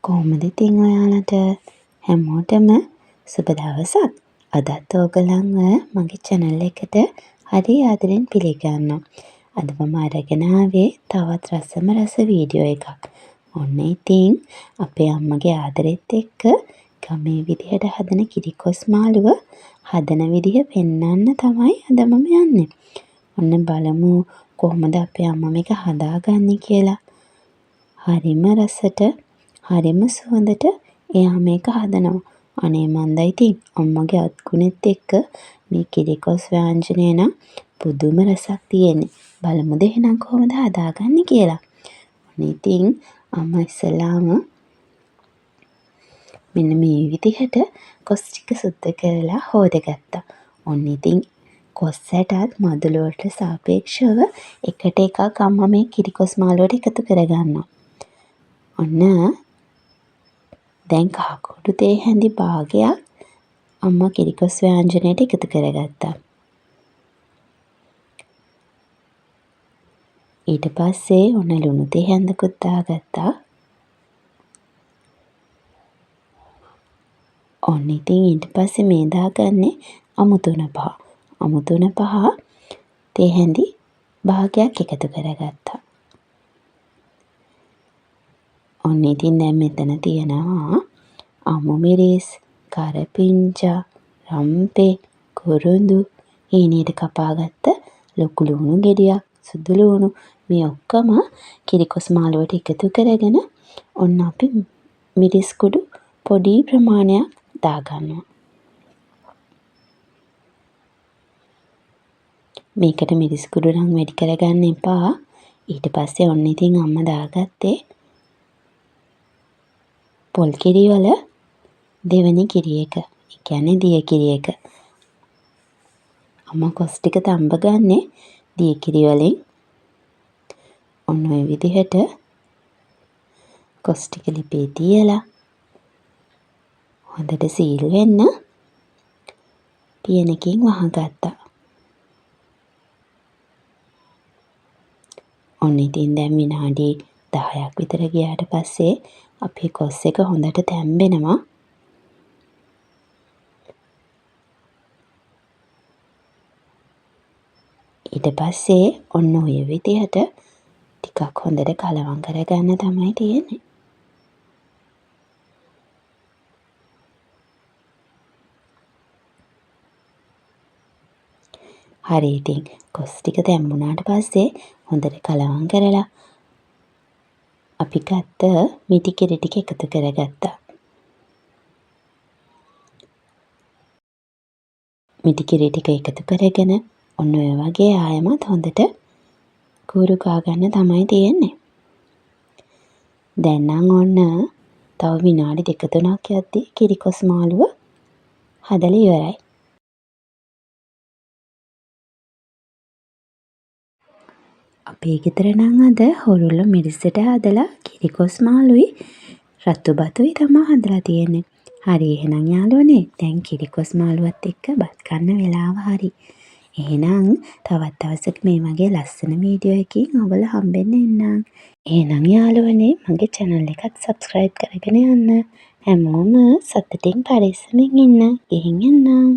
කොහොමද ඉතින් ඔයාලට හැමෝටම සුබ දවසක්. අදත් ඕගොල්ලන්ව මගේ channel එකට හරි ආදරෙන් පිළිගන්නවා. අද මම අරගෙන ආවේ තවත් රසම රස වීඩියෝ එකක්. ඔන්න ඉතින් අපේ අම්මගේ ආදරෙත් එක්ක ගමේ විදිහට හදන කිරිකොස් මාළුව හදන විදිහ පෙන්වන්න තමයි අද මම යන්නේ. ඔන්න බලමු කොහොමද අපේ අම්මා මේක හදාගන්නේ කියලා. හරිම රසට හරිම සුවඳට එයා මේක හදනවා. අනේ මන්දා ඉතින් අම්මගේ අත්ගුණෙත් එක්ක මේ කිරිකොස් ව්‍යාංජනය නම් පුදුම රසක් තියෙන්නේ. බලමුද එහෙනම් කොහොමද හදාගන්නේ කියලා. ඔන්න ඉතින් අම්මා ඉස්සෙල්ලාම මෙන්න මේ විදිහට කොස් ටික සුද්ධ කරලා හොදගත්තා. ඔන්න ඉතින් කොස් ඇටත් මදුළු වලට සාපේක්ෂව එකට එකක් අම්මා මේ කිරිකොස් මාළුවට එකතු කරගන්නවා. ඔන්න දැන් කහකුඩු තේ හැඳි භාගයක් අම්මා කිරිකොස් ව්‍යාංජනයට එකතු කරගත්තා. ඊට පස්සේ ඔන්න ලුණු තේ හැඳකුත් දාගත්තා. ඔන්න ඉතින් ඊට පස්සේ මේ දාගන්නේ අමුතුන පහ. අමුතුන පහ තේ හැඳි භාගයක් එකතු කරගත්තා. ඔන්න ඉතින් දැන් මෙතන තියෙනවා අමු මිරිස්, කරපිංචා, රම්පේ, කුරුඳු, හීනියට කපාගත්ත ලොකු ලුණු ගෙඩියක්, සුදු ලුණු මේ ඔක්කොම කිරිකොස් මාළුවට එකතු කරගෙන ඔන්න අපි මිරිස් කුඩු පොඩි ප්‍රමාණයක් දාගන්නවා. මේකට මිරිස් කුඩු නම් වැඩි කරගන්න එපා. ඊට පස්සේ ඔන්න ඉතින් අම්මා දාගත්තේ පොල් කිරි වල දෙවෙනි කිරි එක. ඒ කියන්නේ දිය කිරි එක. අම්මා කොස් ටික තඹ ගන්නේ දිය කිරි වලින්. ඔන්න ඔය විදිහට කොස් ටික ලිපේ තියලා හොඳට සීල් වෙන්න පියනකින් වහගත්තා. ඔන්න ඉතින් දැන් විනාඩි 10ක් විතර ගියාට පස්සේ අපේ කොස් එක හොඳට තැම්බෙනවා. ඊට පස්සේ ඔන්න ඔය විදිහට ටිකක් හොඳට කලවම් කරගන්න තමයි තියෙන්නේ. හරි ඉතින් කොස් ටික තැම්බුණාට පස්සේ හොඳට කලවම් කරලා අපි ගත්ත මිටි කිරි ටික එකතු කරගත්තා. මිටි කිරි ටික එකතු කරගෙන ඔන්න ඔය වගේ ආයමත් හොඳට කූරු කා ගන්න තමයි තියෙන්නේ. දැන් නම් ඔන්න තව විනාඩි 2-3ක් යද්දී කිරිකොස් මාළුව හදලා ඉවරයි. අපේ ගෙදර නම් අද හොරුල්ල මිරිසට හදලා කිරිකොස් මාළුයි රතු බතුයි තමයි හදලා තියෙන්නේ. හරි එහෙනම් යාළුවනේ දැන් කිරිකොස් මාළුවත් එක්ක බත් කන්න වෙලාව හරි. එහෙනම් තවත් දවසක මේ වගේ ලස්සන වීඩියෝ එකකින් ඔයගොල්ලෝ හම්බෙන්න එන්නම්. එහෙනම් යාළුවනේ මගේ channel එකත් subscribe කරගෙන යන්න. හැමෝම සතුටින් පරිස්සමින් ඉන්න. ගිහින් එන්නම්.